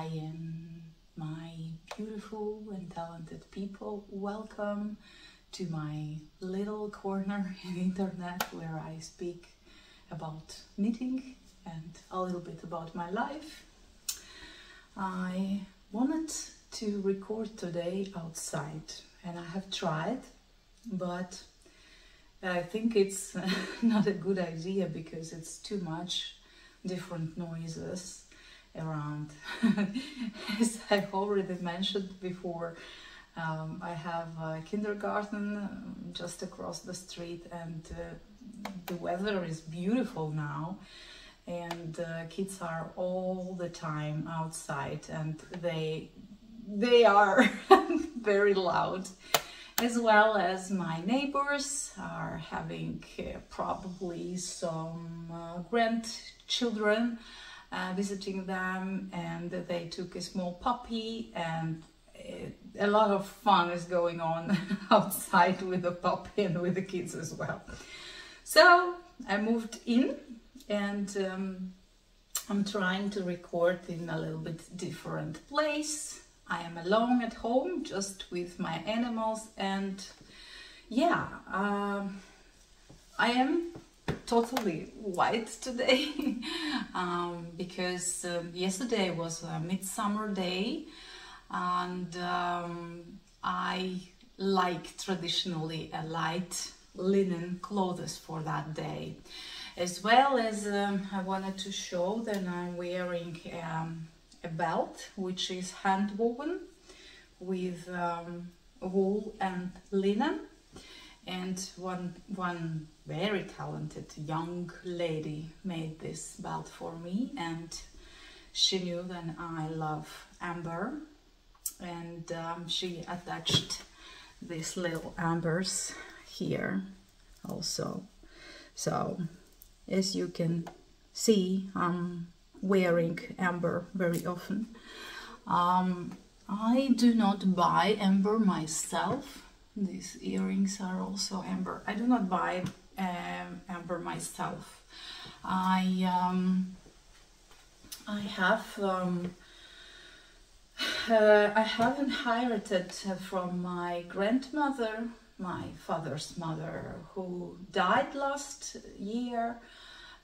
Hi, and my beautiful and talented people, welcome to my little corner in internet where I speak about knitting and a little bit about my life. I wanted to record today outside and I have tried, but I think it's not a good idea because it's too much different noises around. As I've already mentioned before, I have a kindergarten just across the street, and the weather is beautiful now, and kids are all the time outside, and they are very loud, as well as my neighbors are having probably some grandchildren visiting them, and they took a small puppy, and a lot of fun is going on outside with the puppy and with the kids as well. So I moved in, and I'm trying to record in a little bit different place. I am alone at home, just with my animals, and yeah, I am totally white today because yesterday was a midsummer day, and I like traditionally a light linen clothes for that day, as well as I wanted to show that I'm wearing a belt which is hand woven with wool and linen, and one very talented young lady made this belt for me, and she knew that I love amber, and she attached these little ambers here also. So as you can see, I'm wearing amber very often. I do not buy amber myself. These earrings are also amber. I do not buy amber myself. I have inherited from my grandmother, my father's mother, who died last year.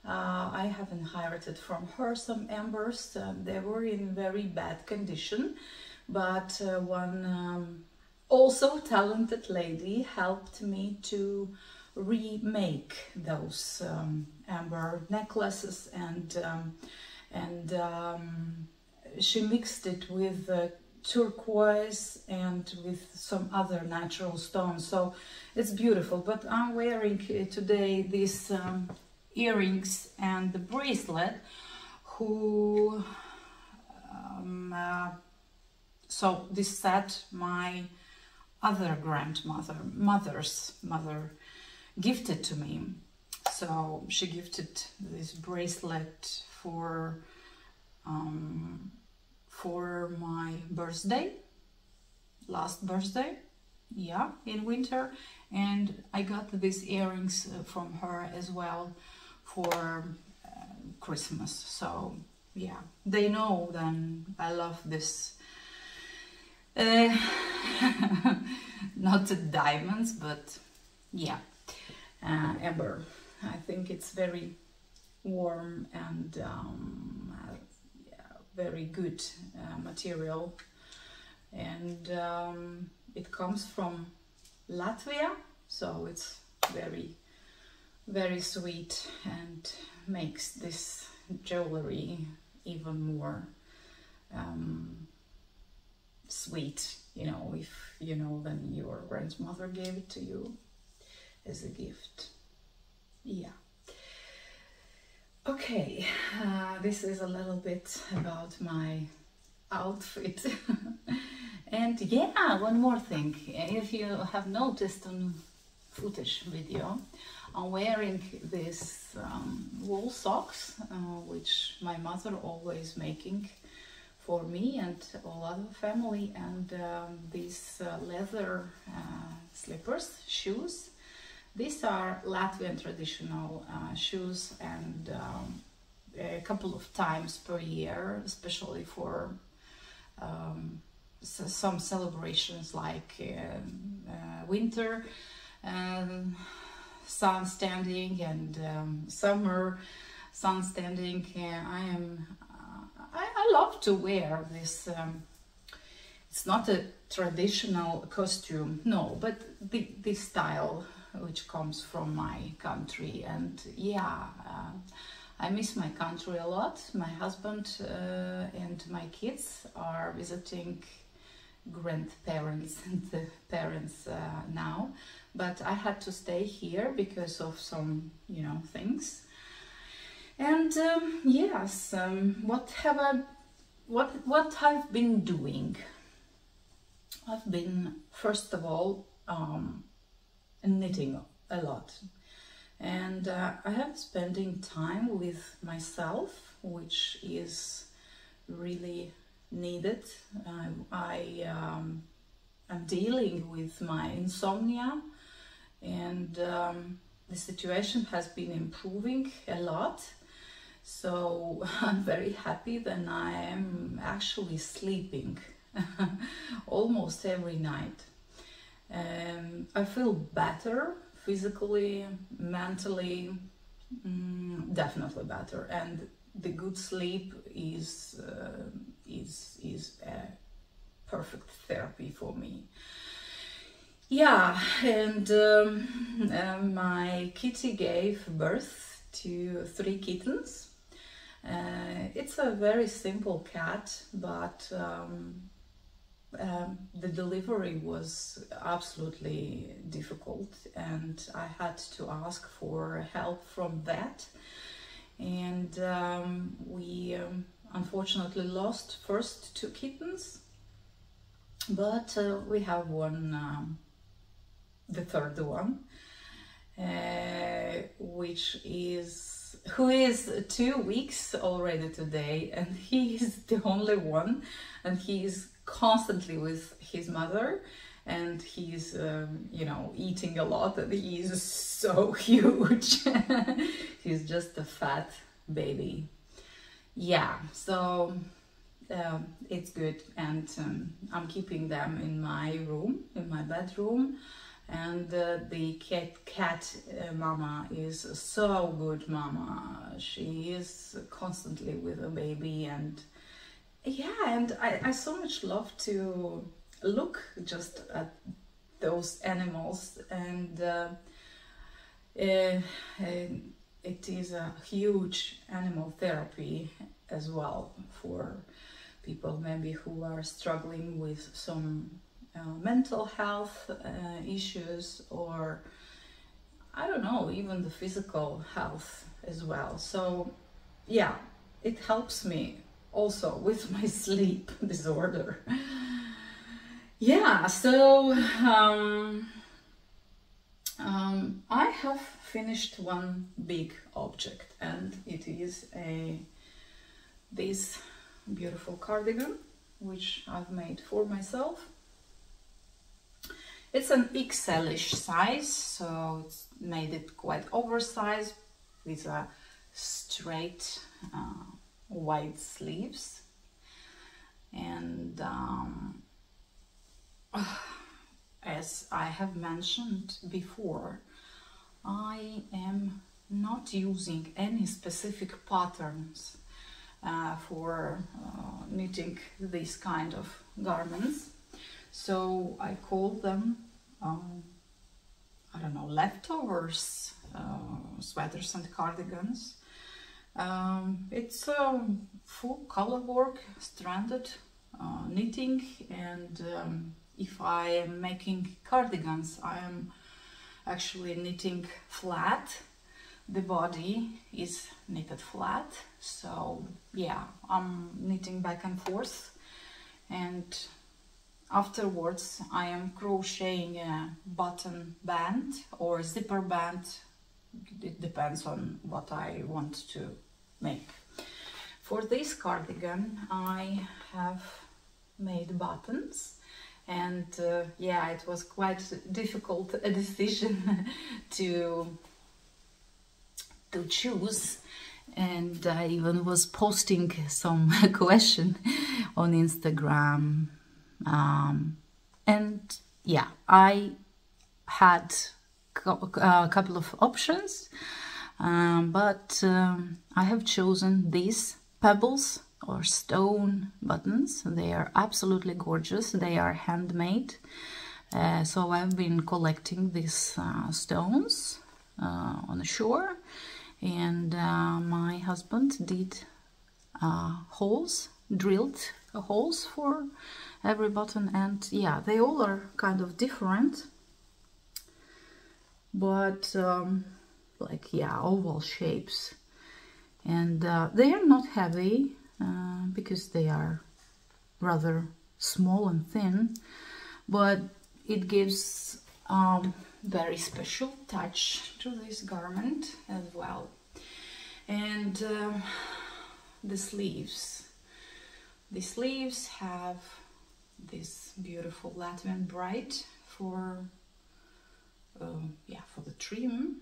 I have inherited from her some ambers. They were in very bad condition, but one also talented lady helped me to remake those amber necklaces, and she mixed it with turquoise and with some other natural stones, so it's beautiful. But I'm wearing today these earrings and the bracelet, who so this set my other mother's mother gifted to me. So she gifted this bracelet for my birthday, last birthday, yeah, in winter, and I got these earrings from her as well for Christmas. So yeah, they know then I love this. Not the diamonds, but yeah, amber. I think it's very warm and yeah, very good material, and it comes from Latvia, so it's very, very sweet and makes this jewelry even more sweet, you know, if you know then your grandmother gave it to you as a gift. Yeah. Okay, this is a little bit about my outfit. And yeah, one more thing. If you have noticed on footage video, I'm wearing this wool socks, which my mother always making for me and all other family, and these leather slippers, shoes. These are Latvian traditional shoes, and a couple of times per year, especially for some celebrations like winter sun standing and summer sun standing. I love to wear this. It's not a traditional costume, no, but the style which comes from my country. And yeah, I miss my country a lot. My husband and my kids are visiting grandparents and the parents now, but I had to stay here because of some, you know, things. And yes, what I've been doing? I've been, first of all, knitting a lot, and I have spending time with myself, which is really needed. I'm dealing with my insomnia, and the situation has been improving a lot. So I'm very happy that I am actually sleeping almost every night. I feel better physically, mentally, definitely better, and the good sleep is a perfect therapy for me. Yeah, and my kitty gave birth to 3 kittens. It's a very simple cat, but the delivery was absolutely difficult, and I had to ask for help from vet. And we unfortunately lost first 2 kittens, but we have one, the third one, who is 2 weeks already today, and he is the only one, and he is constantly with his mother, and he's you know, eating a lot, and he is so huge. He's just a fat baby. Yeah, so it's good, and I'm keeping them in my room, in my bedroom. And the cat mama is so good mama. She is constantly with a baby, and yeah, and I so much love to look just at those animals, and it is a huge animal therapy as well for people maybe who are struggling with some mental health issues, or I don't know, even the physical health as well. So yeah, it helps me also with my sleep disorder. Yeah, so I have finished one big object, and it is this beautiful cardigan which I've made for myself. It's an XL-ish size, so it's made it quite oversized with a straight wide sleeves. And as I have mentioned before, I am not using any specific patterns for knitting these kind of garments. So I call them, I don't know, leftovers, sweaters and cardigans. It's a full color work, stranded knitting, and if I am making cardigans, I am actually knitting flat. The body is knitted flat, so yeah, I'm knitting back and forth, and afterwards I am crocheting a button band or zipper band. It depends on what I want to make. For this cardigan I have made buttons, and yeah, it was quite difficult a decision to choose, and I even was posting some question on Instagram. And yeah, I had a couple of options, but I have chosen these pebbles or stone buttons. They are absolutely gorgeous. They are handmade. So I've been collecting these stones on the shore, and my husband did drilled holes for every button, and yeah, they all are kind of different, but like, yeah, oval shapes, and they are not heavy because they are rather small and thin, but it gives very special touch to this garment as well. And the sleeves have this beautiful Latvian braid for the trim,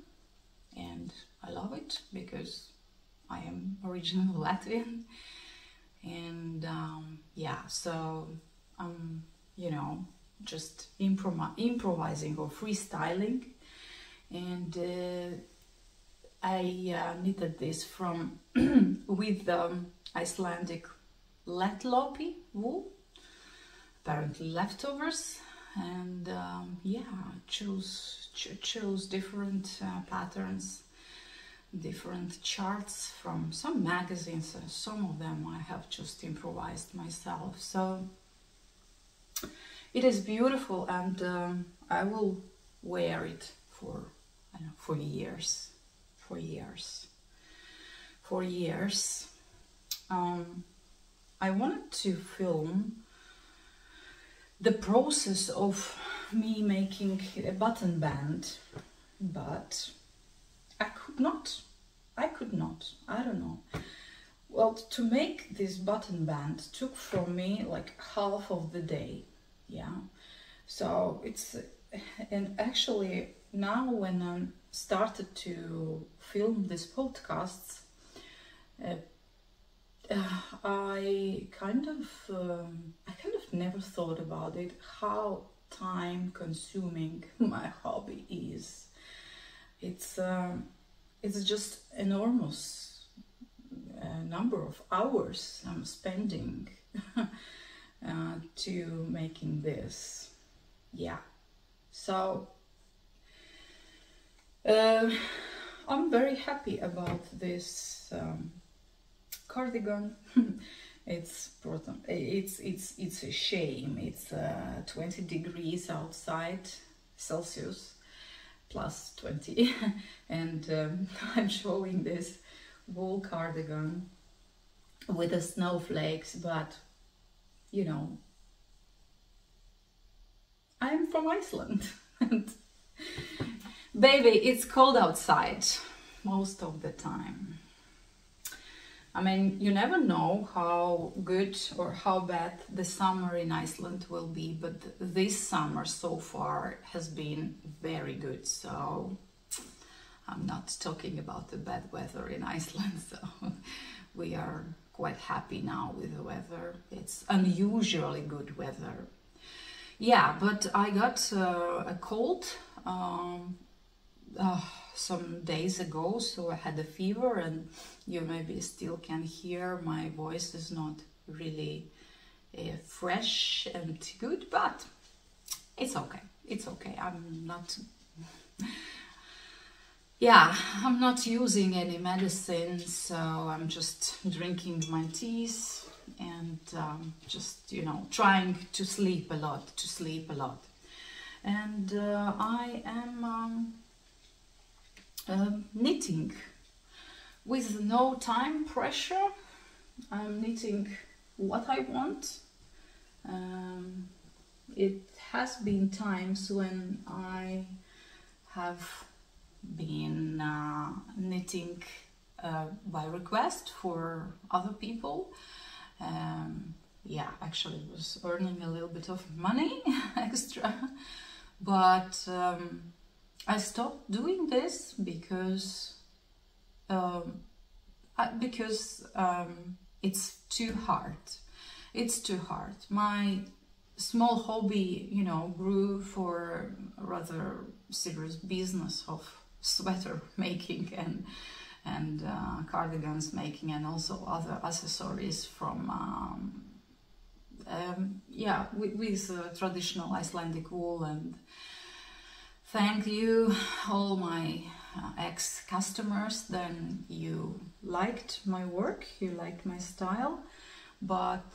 and I love it because I am originally Latvian, and so I'm, you know, just improvising or freestyling, and I knitted this from with Icelandic Lettlopi wool, apparently leftovers, and chose different patterns, different charts from some magazines. Some of them I have just improvised myself. So it is beautiful, and I will wear it for, I don't know, for years. I wanted to film the process of me making a button band, but I could not, I don't know. Well, to make this button band took for me like half of the day, yeah. So it's, and actually now when I started to film these podcasts, I kind of never thought about it, how time consuming my hobby is. It's just enormous number of hours I'm spending to making this. Yeah, so I'm very happy about this cardigan. It's a shame. It's 20 degrees outside Celsius, plus 20, and I'm showing this wool cardigan with the snowflakes, but you know, I'm from Iceland and baby, it's cold outside most of the time. I mean, you never know how good or how bad the summer in Iceland will be, but this summer so far has been very good. So I'm not talking about the bad weather in Iceland. So we are quite happy now with the weather. It's unusually good weather. Yeah, but I got a cold some days ago, so I had a fever, and you maybe still can hear my voice is not really fresh and good, but it's okay. It's okay. I'm not using any medicine, so I'm just drinking my teas and just, you know, trying to sleep a lot, and I am knitting with no time pressure. I'm knitting what I want. It has been times when I have been knitting by request for other people. Yeah, actually was earning a little bit of money extra, but I stopped doing this because it's too hard. it's too hard. My small hobby, you know, grew for a rather serious business of sweater making and cardigans making, and also other accessories from yeah, with traditional Icelandic wool. And thank you all my ex-customers, then you liked my work, you liked my style, but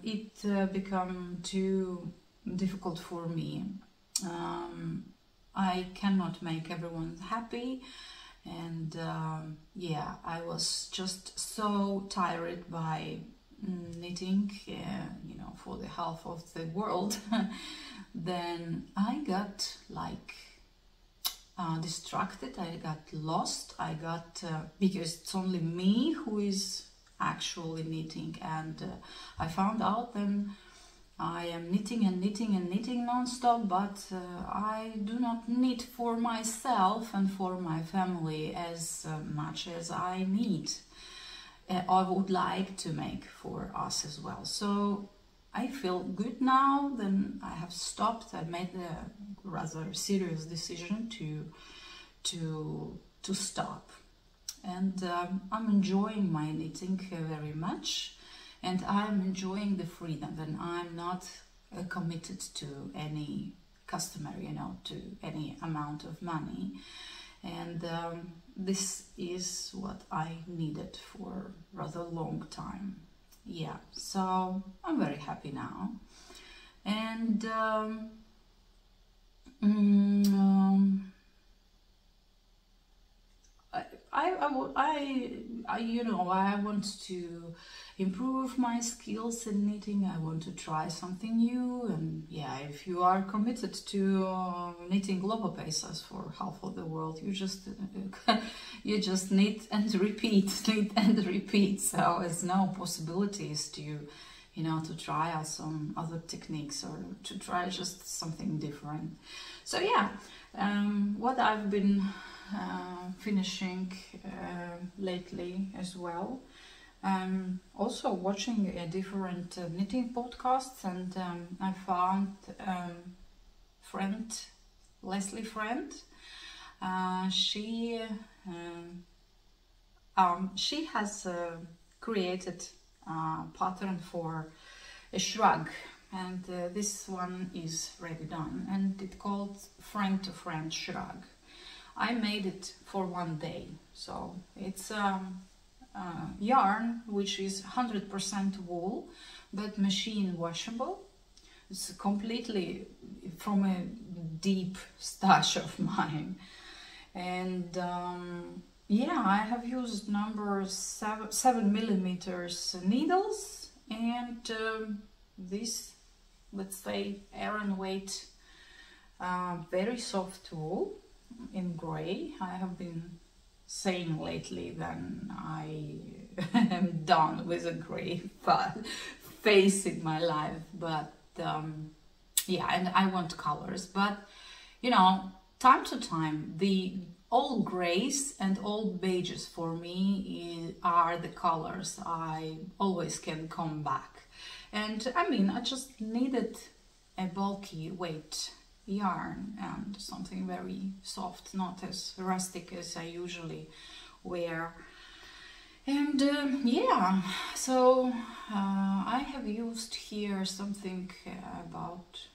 it became too difficult for me. I cannot make everyone happy, and yeah, I was just so tired by knitting, you know, for the half of the world. Then I got like distracted, I got lost, I got because it's only me who is actually knitting, and I found out then I am knitting and knitting and knitting non-stop, but I do not knit for myself and for my family as much as I need. I would like to make for us as well. So I feel good now. Then I have stopped. I made a rather serious decision to stop, and I'm enjoying my knitting very much, and I'm enjoying the freedom. And I'm not committed to any customer, you know, to any amount of money. And this is what I needed for a rather long time. Yeah, so I'm very happy now. And I you know, I want to improve my skills in knitting. I want to try something new, and yeah, if you are committed to knitting globopasas for half of the world, you just knit and repeat, knit and repeat. So there's no possibilities to, you know, to try out some other techniques or to try just something different. So yeah, what I've been finishing lately as well. Also watching different knitting podcasts, and I found Leslie Friend. She has created a pattern for a shrug, and this one is ready done, and it's called Friend Shrug. I made it for one day, so it's yarn which is 100% wool but machine washable. It's completely from a deep stash of mine, and yeah, I have used number 7mm needles, and this, let's say, Aran weight very soft wool in gray. I have been saying lately that I am done with a gray face in my life, but yeah, and I want colors. But you know, time to time, the all grays and all beiges for me are the colors I always can come back. And I mean, I just needed a bulky weight yarn and something very soft, not as rustic as I usually wear. And yeah, so I have used here something about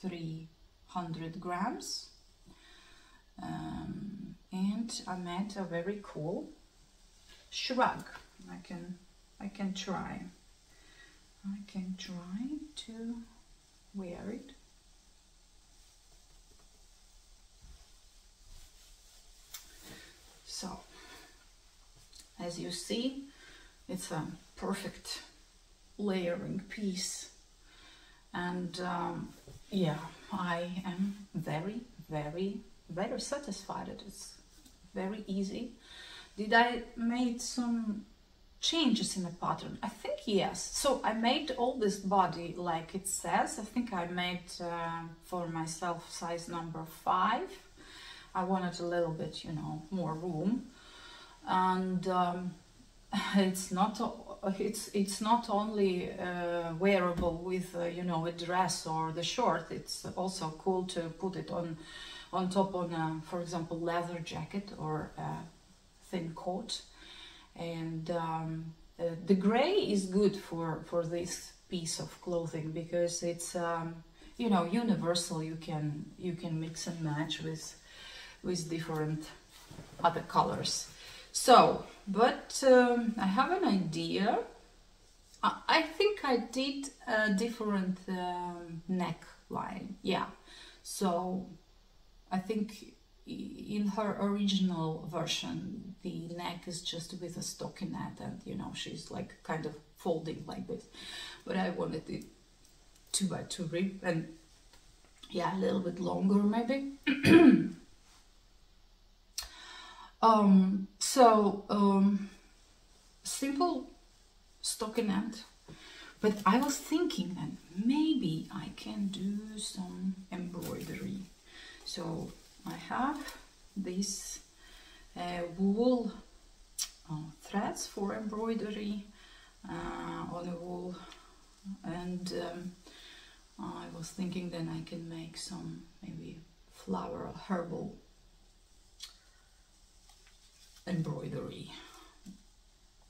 300 grams, and I made a very cool shrug. I can try to wear it. So, as you see, it's a perfect layering piece, and yeah, I am very, very, very satisfied. It's very easy. Did I made some changes in the pattern? I think yes. So I made all this body like it says. I think I made for myself size number 5. I wanted a little bit, you know, more room, and it's not it's not only wearable with you know, a dress or the short. It's also cool to put it on top on a, for example, leather jacket or a thin coat. And the gray is good for this piece of clothing because it's you know, universal. You can mix and match with different other colors. So, but I have an idea. I think I did a different neckline. Yeah, so I think in her original version the neck is just with a stockinette, and you know, she's like kind of folding like this, but I wanted it 2x2 rib, and yeah, a little bit longer maybe. Simple stockinette, but I was thinking that maybe I can do some embroidery. So I have these wool threads for embroidery on the wool, and I was thinking then I can make some maybe floral herbal embroidery.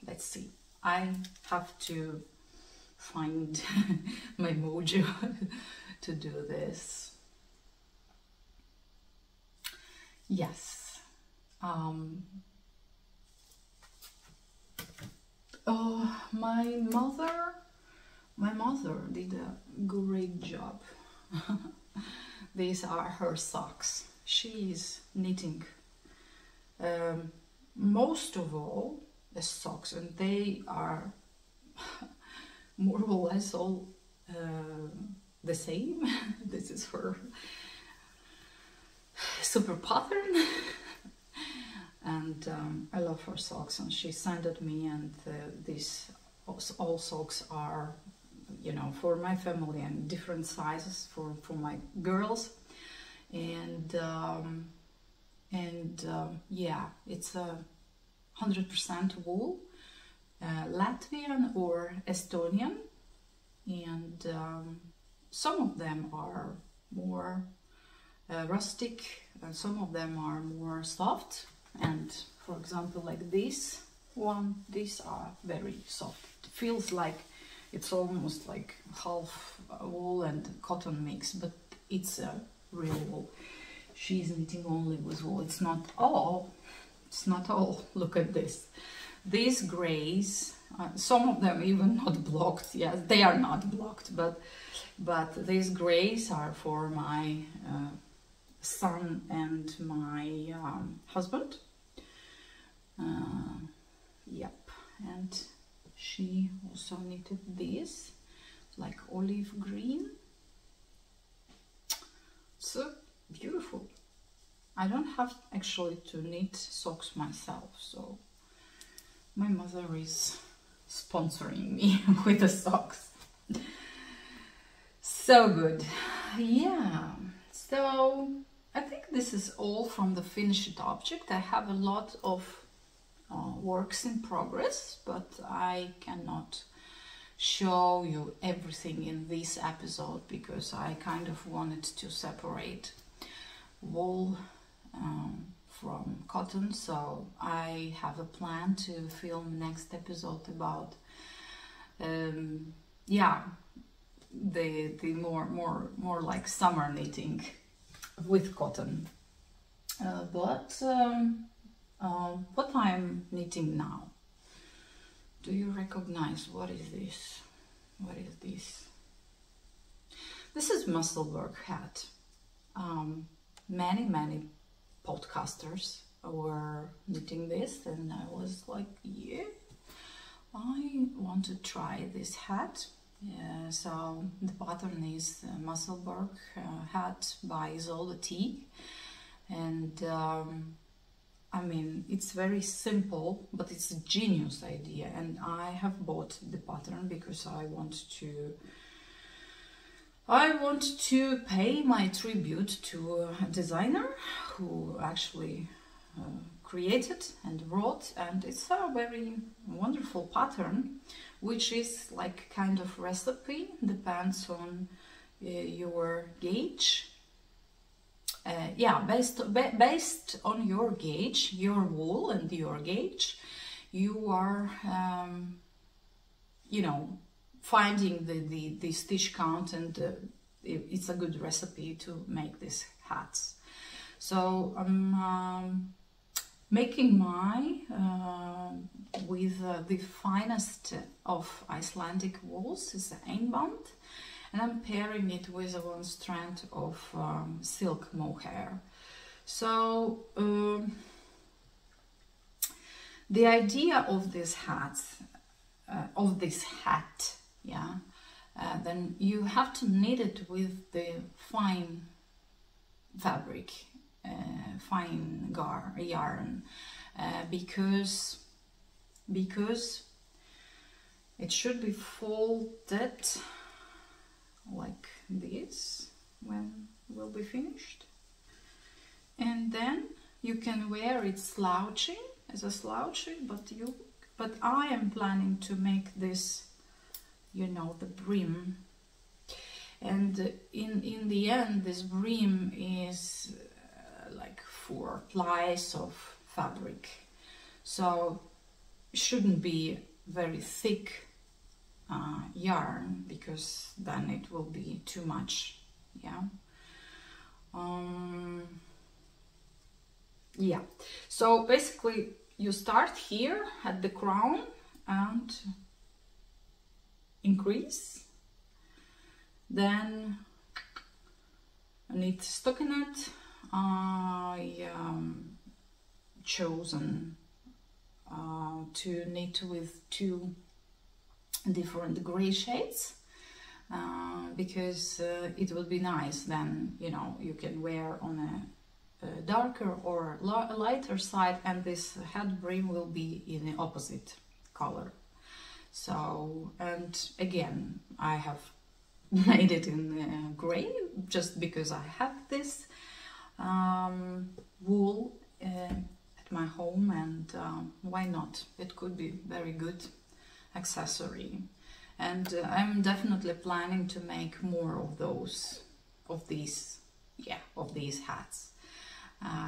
Let's see. I have to find my mojo to do this. Yes. My mother did a great job. These are her socks. She is knitting most of all the socks, and they are more or less all the same. This is her super pattern. And I love her socks, and she sent it me, and these all socks are, you know, for my family and different sizes for my girls. And yeah, it's a 100% wool, Latvian or Estonian, and some of them are more rustic, some of them are more soft, and for example like this one, these are very soft. It feels like it's almost like half wool and cotton mix, but it's a real wool. She's knitting only with wool. It's not all. Look at this. These grays, some of them even not blocked. Yes, they are not blocked, but these grays are for my son and my husband. Yep, and she also knitted this, like olive green. So beautiful. I don't have actually to knit socks myself, so my mother is sponsoring me with the socks. So good. Yeah, so I think this is all from the finished object. I have a lot of works in progress, but I cannot show you everything in this episode because I kind of wanted to separate wool from cotton. So I have a plan to film next episode about yeah, the more like summer knitting with cotton. What I'm knitting now, do you recognize what is this? What is this? This is musclework hat. Many podcasters were knitting this, and I was like, yeah, I want to try this hat. So the pattern is musclework hat by Ysolda Teague, and I mean, it's very simple, but it's a genius idea, and I have bought the pattern because I want to pay my tribute to a designer who actually created and wrought, and it's a very wonderful pattern, which is like kind of recipe, depends on your gauge. Yeah, based on your gauge, your wool and your gauge, you are you know, finding the stitch count, and it's a good recipe to make these hats. So I'm making mine with the finest of Icelandic wools, is the Einband, and I'm pairing it with one strand of silk mohair. So the idea of this hat, yeah, then you have to knit it with the fine fabric, fine yarn, because it should be folded like this when it will be finished, and then you can wear it slouching as a slouching, but I am planning to make this, you know, the brim, and in the end this brim is like 4 plies of fabric, so it shouldn't be very thick yarn, because then it will be too much. Yeah. Yeah, so basically you start here at the crown and increase, then knit stockinette. I chosen to knit with 2 different gray shades, because it would be nice, then, you know, you can wear on a darker or lighter side, and this head brim will be in the opposite color. So, and again, I have made it in gray just because I have this wool at my home, and why not? It could be very good accessory, and I'm definitely planning to make more of these hats.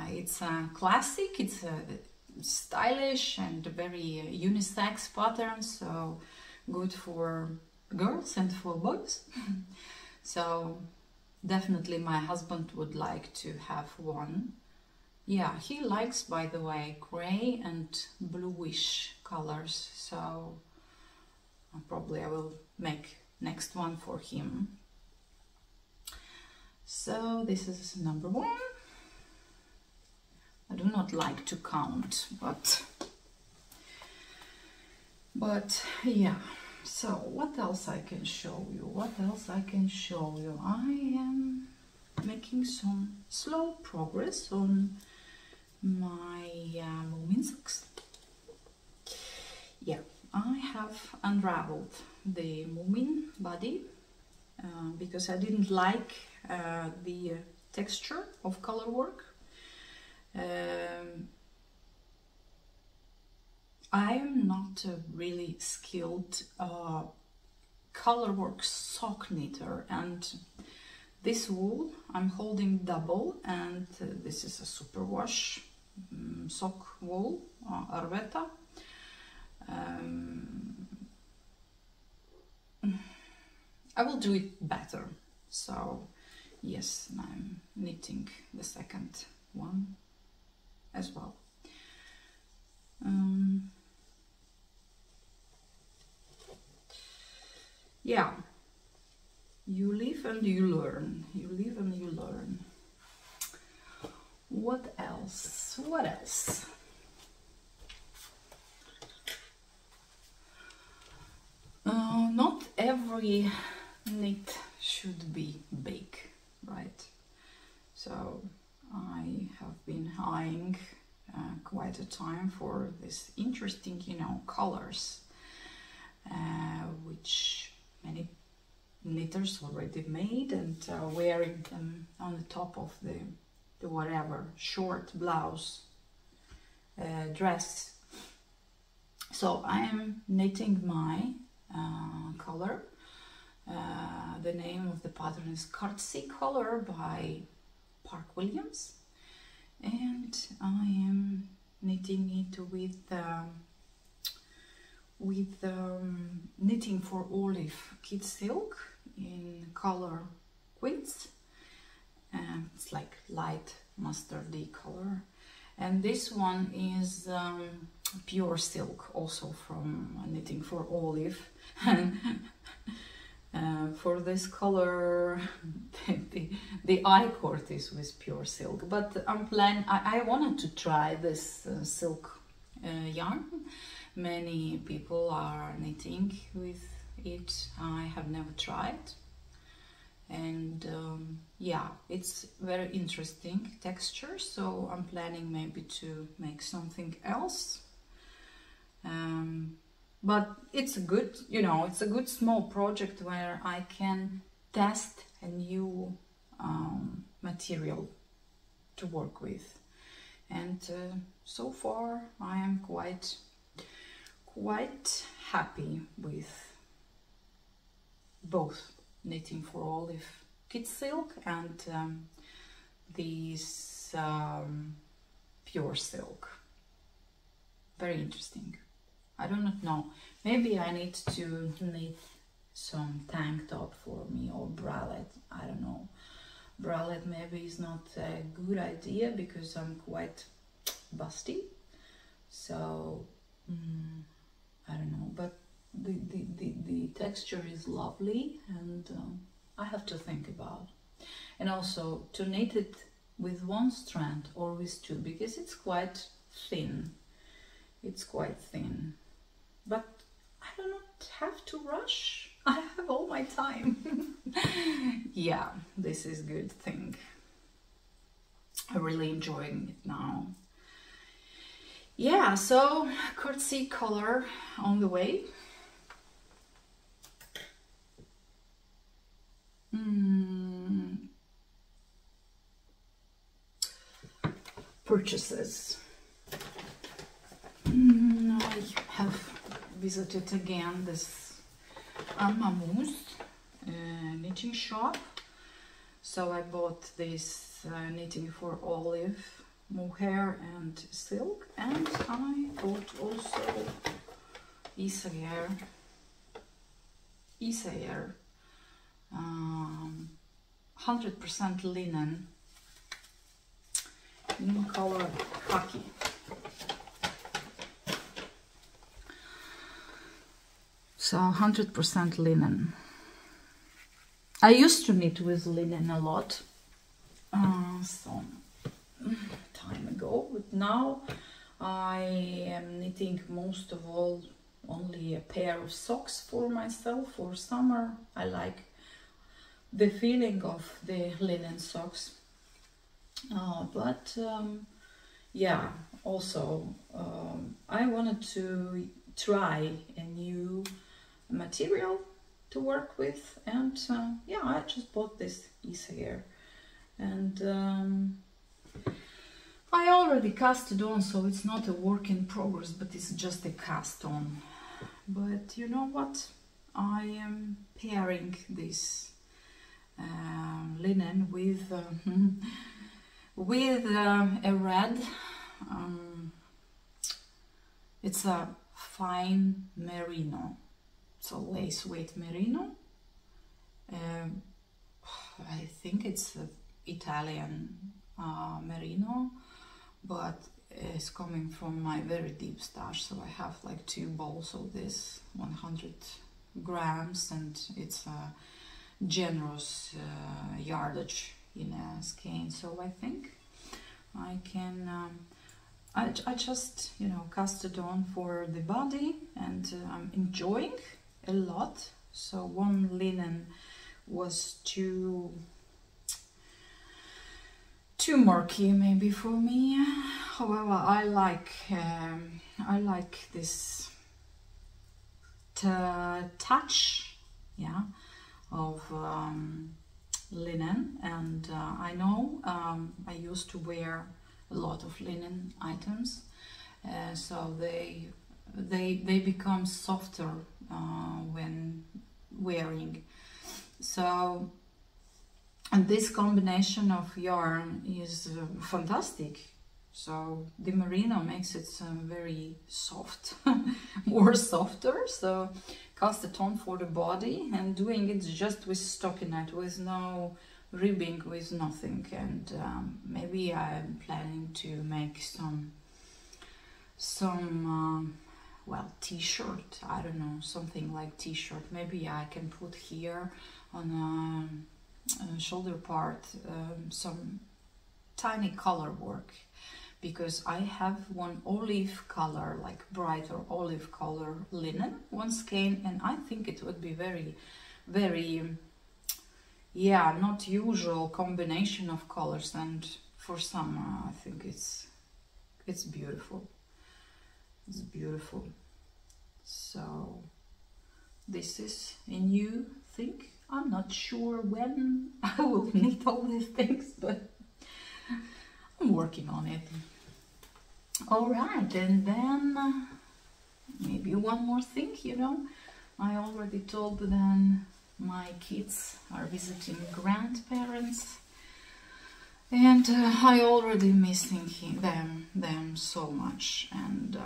It's a classic, it's a stylish and very unisex pattern, so good for girls and for boys. So definitely my husband would like to have one. Yeah, he likes, by the way, gray and bluish colors, so probably I will make next one for him. So this is number 1. I do not like to count, but yeah. So what else I can show you? I am making some slow progress on my moving socks. Yeah, I have unraveled the moving body because I didn't like the texture of colorwork. I am not a really skilled colorwork sock knitter, and this wool I'm holding double, and this is a superwash sock wool, Arveta. I will do it better, so yes, I'm knitting the second one as well. Yeah, you live and you learn. You live and you learn. What else? What else? Not every knit should be big, right? So I have been eyeing quite a time for this interesting, you know, colors, which many knitters already made, and wearing them on the top of the whatever short blouse dress. So I am knitting my color. The name of the pattern is Cosy color by Park Williams, and I am knitting it with knitting for olive kid silk in color quince, and it's like light mustardy color. And this one is pure silk, also from knitting for olive. And for this color, the I-cord is with pure silk. But I wanted to try this silk yarn. Many people are knitting with it. I have never tried. And yeah, it's very interesting texture, so I'm planning maybe to make something else. But it's a good, it's a good small project where I can test a new material to work with. And so far I am quite happy with both knitting for olive kid silk and these pure silk. Very interesting. I do not know, maybe I need to knit some tank top for me, or bralette, I don't know. Bralette maybe is not a good idea because I'm quite busty, so I don't know, but the texture is lovely, and I have to think about. And also to knit it with one strand or with two, because it's quite thin. It's quite thin, but I do not have to rush. I have all my time. Yeah, this is good thing. I'm really enjoying it now. Yeah, so Cosy color on the way. Purchases. I have visited again this Mammoose knitting shop. So I bought this knitting for olive mohair and silk, and I bought also Ysolda 100% linen in color khaki. So 100% linen. I used to knit with linen a lot, some time ago, but now I am knitting most of all only a pair of socks for myself for summer. I like the feeling of the linen socks, but yeah, also I wanted to try a new material to work with, and yeah, I just bought this Ysolda, and I already cast it on, so it's not a work in progress, but it's just a cast on. But you know what, I am pairing this linen with a red, it's a fine merino. So lace weight merino. I think it's Italian merino, but it's coming from my very deep stash. So I have like 2 balls of this, 100 grams, and it's a generous yardage in a skein. So I think I can. I just cast it on for the body, and I'm enjoying a lot. So one linen was too murky maybe for me. However, I like this touch, yeah, of linen, and I know I used to wear a lot of linen items, so they become softer when wearing. So, and this combination of yarn is fantastic. So the merino makes it very soft, more softer. So cast it on for the body and doing it just with stockinette, with no ribbing, with nothing. And maybe I'm planning to make some well, t-shirt, I don't know, something like t-shirt. Maybe I can put here on a shoulder part some tiny color work, because I have one olive color, like brighter olive color linen, one skein, and I think it would be very, very, yeah, not usual combination of colors, and for summer I think it's beautiful. It's beautiful. So this is a new thing. I'm not sure when I will need all these things, but I'm working on it. All right, and then maybe one more thing, you know. I already told them my kids are visiting grandparents, and I already missing them so much, and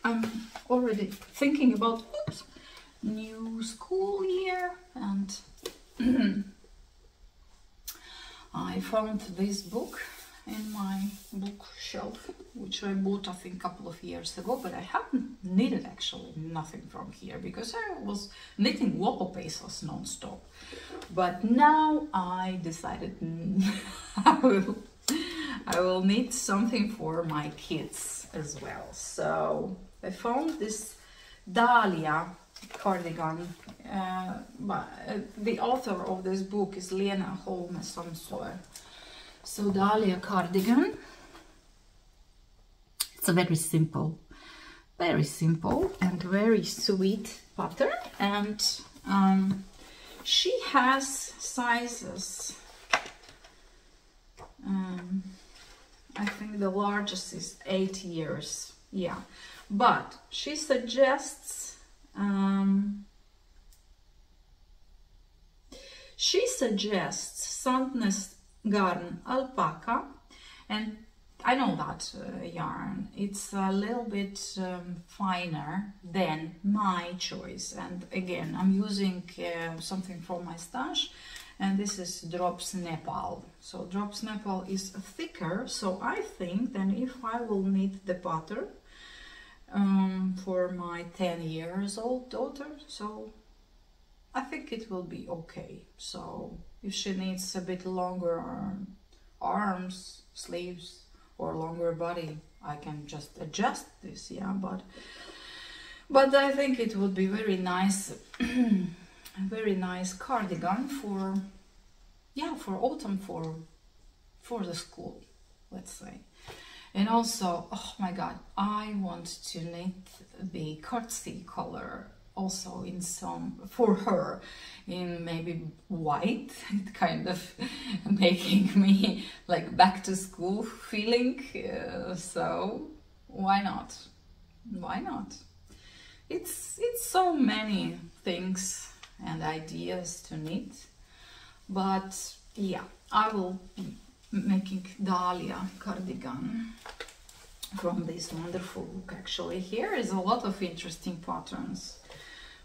I'm already thinking about new school year, and I found this book in my bookshelf, which I bought I think a couple of years ago, but I haven't knitted actually nothing from here because I was knitting Wallopasas non-stop. But now I decided I will knit something for my kids as well. So I found this Dahlia cardigan. The author of this book is Lena Holme Samsø. So Dahlia cardigan. It's a very simple and very sweet pattern, and she has sizes. I think the largest is 8 years. Yeah, but she suggests Sandnes garn alpaca, and I know that yarn. It's a little bit finer than my choice, and again I'm using something from my stash, and this is Drops Nepal. So Drops Nepal is thicker, so I think then if I will knit the pattern for my 10 years old daughter, so I think it will be okay. So if she needs a bit longer arms, sleeves, or longer body, I can just adjust this, yeah, but I think it would be very nice, a very nice cardigan for, yeah, for autumn, for the school, let's say. And also, oh my god, I want to knit the Cosy color also in some, for her, in maybe white. It kind of making me like back to school feeling, so why not? Why not? It's so many things and ideas to knit, but yeah, I will be making Dahlia cardigan from this wonderful book. Actually, here is a lot of interesting patterns,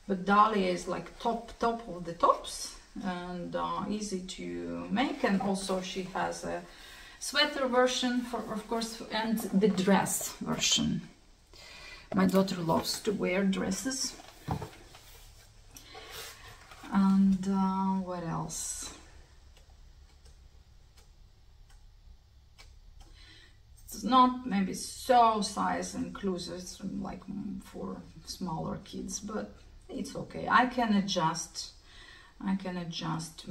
but Dahlia is like top of the tops, and easy to make. And also she has a sweater version, for, of course, and the dress version. My daughter loves to wear dresses. And what else? It's not maybe so size inclusive, it's like for smaller kids, but it's okay. I can adjust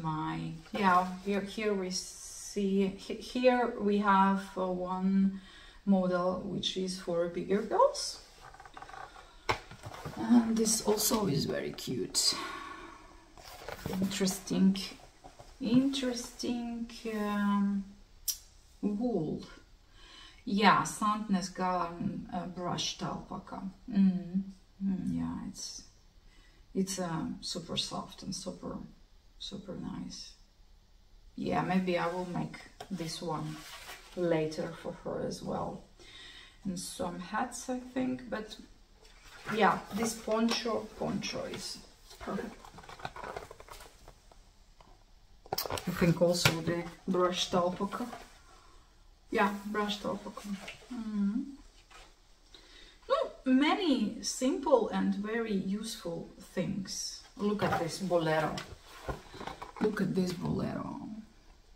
my, yeah, here we see, here we have one model which is for bigger girls, and this also is very cute. Interesting wool. Yeah, Sandnes Garden brushed alpaca. Yeah, it's super soft and super nice. Yeah, maybe I will make this one later for her as well. And some hats, I think, but yeah, this poncho is perfect. I think also the brushed alpaca. Yeah, brushed alpaca. Many simple and very useful things. Look at this bolero. Look at this bolero.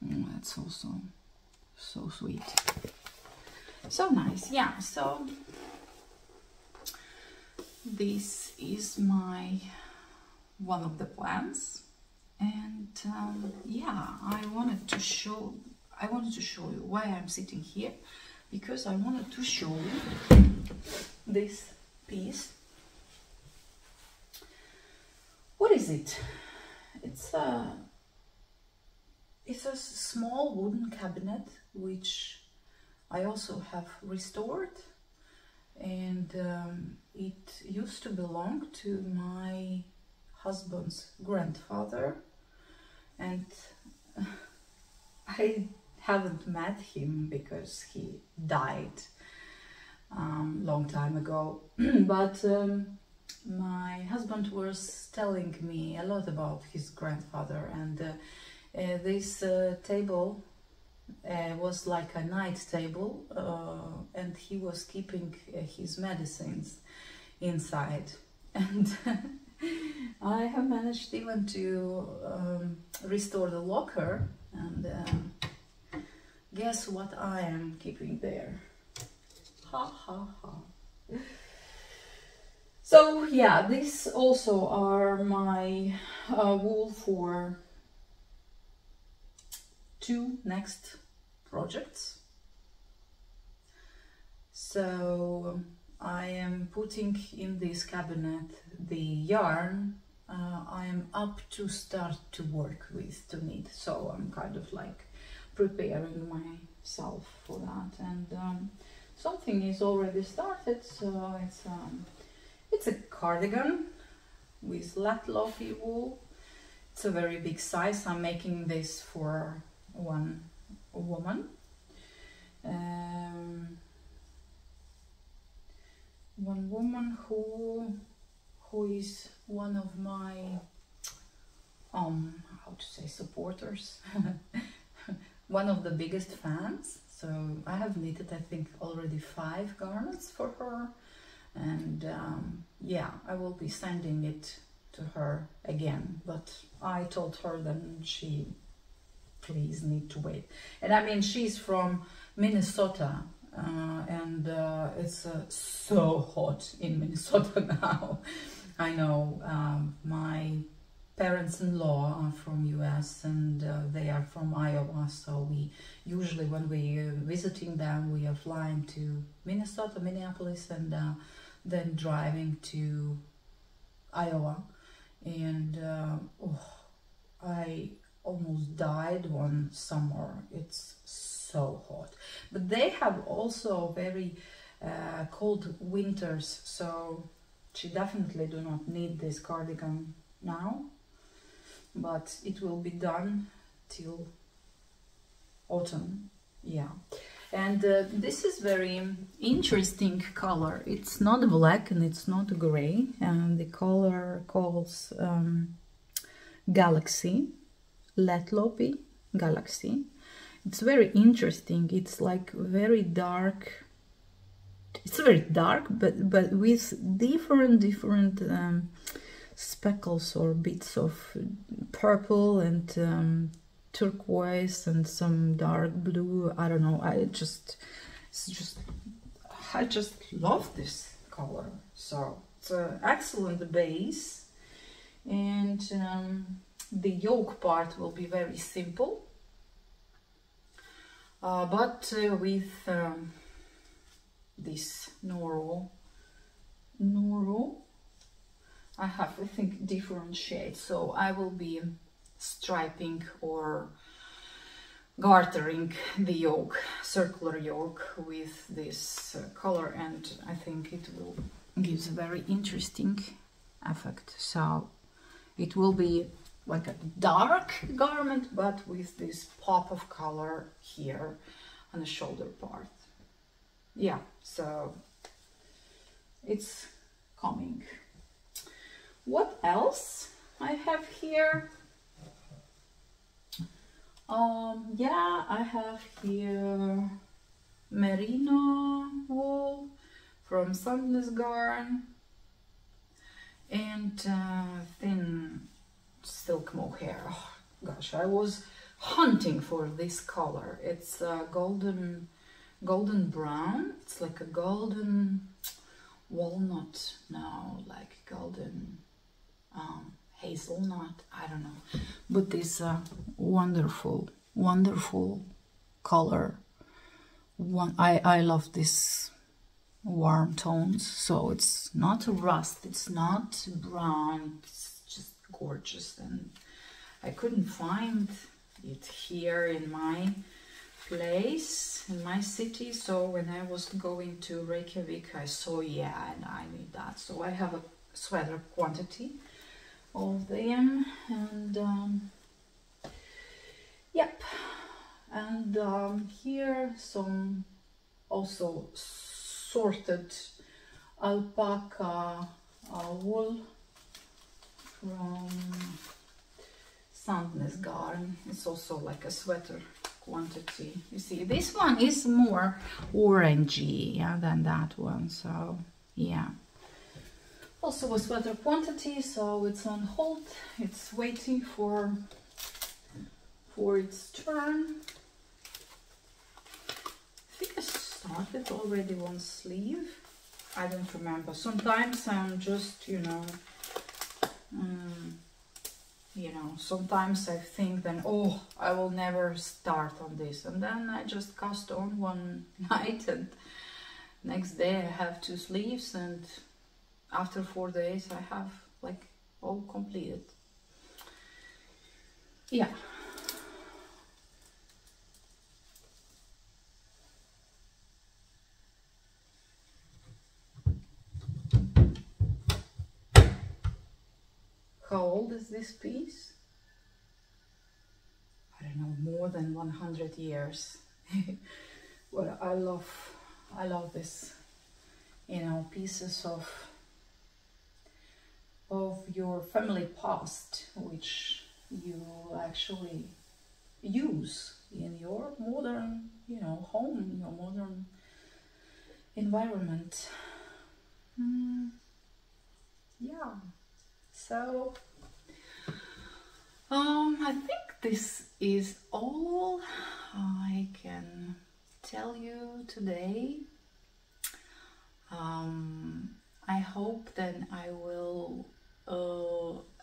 That's also so sweet. So nice. Yeah, so this is my one of the plants, and yeah, I wanted to show you why I'm sitting here, because I wanted to show you this piece. What is it? It's a small wooden cabinet which I also have restored, and it used to belong to my husband's grandfather, and I haven't met him because he died long time ago. But my husband was telling me a lot about his grandfather, and this table was like a night table, and he was keeping his medicines inside. And I have managed even to restore the locker, and guess what I am keeping there? Ha ha ha. So yeah, these also are my wool for 2 next projects. So I am putting in this cabinet the yarn I am up to start to work with, to knit. So I'm kind of like preparing myself for that, and something is already started. So it's a cardigan with Lettlopi wool. It's a very big size. I'm making this for one woman. One woman who is one of my how to say, supporters. One of the biggest fans. So I have knitted, I think, already 5 garments for her, and yeah, I will be sending it to her again, but I told her that she please need to wait. And I mean, she's from Minnesota, and it's so hot in Minnesota now. I know. My parents-in-law are from US, and they are from Iowa, so we usually, when we visiting them, we are flying to Minnesota, Minneapolis, and then driving to Iowa. And I almost died one summer. It's so hot, but they have also very cold winters, so she definitely do not need this cardigan now, but it will be done till autumn. Yeah. And this is very interesting color. It's not black and it's not gray, and the color calls Galaxy, Lettlopi Galaxy. It's very interesting. It's like very dark. It's very dark, but with different speckles or bits of purple and turquoise and some dark blue. I don't know. I just love this color. So it's an excellent base, and the yoke part will be very simple, but with this Noro, I have, I think, different shades, so I will be striping or gartering the yoke, circular yoke with this color, and I think it will gives a very interesting effect. So it will be like a dark garment, but with this pop of color here on the shoulder part. Yeah, so it's coming. What else I have here? Yeah, I have here merino wool from Sandnes Garn and thin silk mohair. Oh, gosh, I was hunting for this color. It's golden brown. It's like a golden walnut now, like golden hazelnut, I don't know, but this wonderful color. I love this warm tones, so it's not rust, it's not brown, it's just gorgeous, and I couldn't find it here in my place, in my city, so when I was going to Reykjavik I saw, yeah, and I need that, so I have a sweater quantity of them, and yep, and here some also sorted alpaca wool from Sandnes Garn. It's also like a sweater quantity. You see, this one is more orangey, yeah, than that one, so yeah. Also a sweater quantity, so it's on hold, it's waiting for its turn. I think I started already one sleeve, I don't remember. Sometimes I'm just, you know, sometimes I think then, oh, I will never start on this, and then I just cast on one night, and next day I have 2 sleeves, and after 4 days I have like all completed. Yeah. How old is this piece? I don't know, more than 100 years. Well, I love this, you know, pieces of your family past, which you actually use in your modern, you know, home, your modern environment. Yeah, so I think this is all I can tell you today. I hope that I will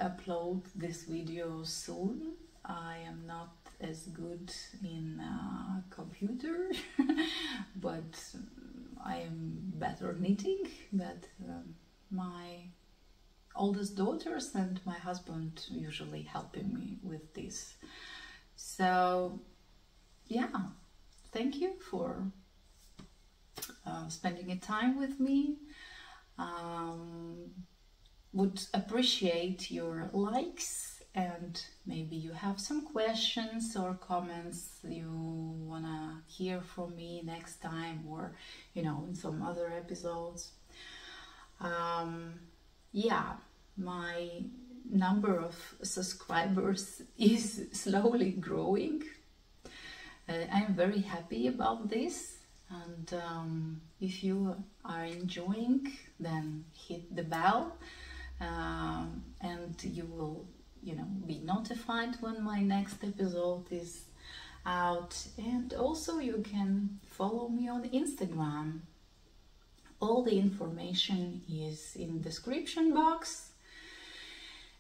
upload this video soon. I am not as good in computer, but I am better knitting. But my oldest daughters and my husband usually helping me with this. So yeah, thank you for spending a time with me. Would appreciate your likes, and maybe you have some questions or comments you wanna hear from me next time, or you know, in some other episodes. Yeah, my number of subscribers is slowly growing. I'm very happy about this, and if you are enjoying, then hit the bell, and you will, you know, be notified when my next episode is out. And also you can follow me on Instagram. All the information is in the description box.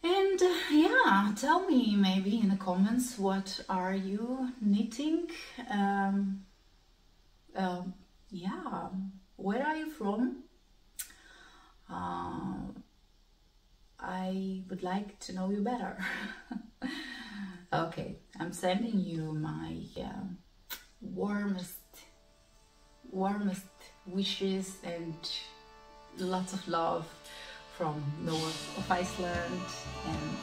And yeah, tell me maybe in the comments, what are you knitting? Yeah, where are you from? I would like to know you better. Okay, I'm sending you my warmest wishes and lots of love from north of Iceland, and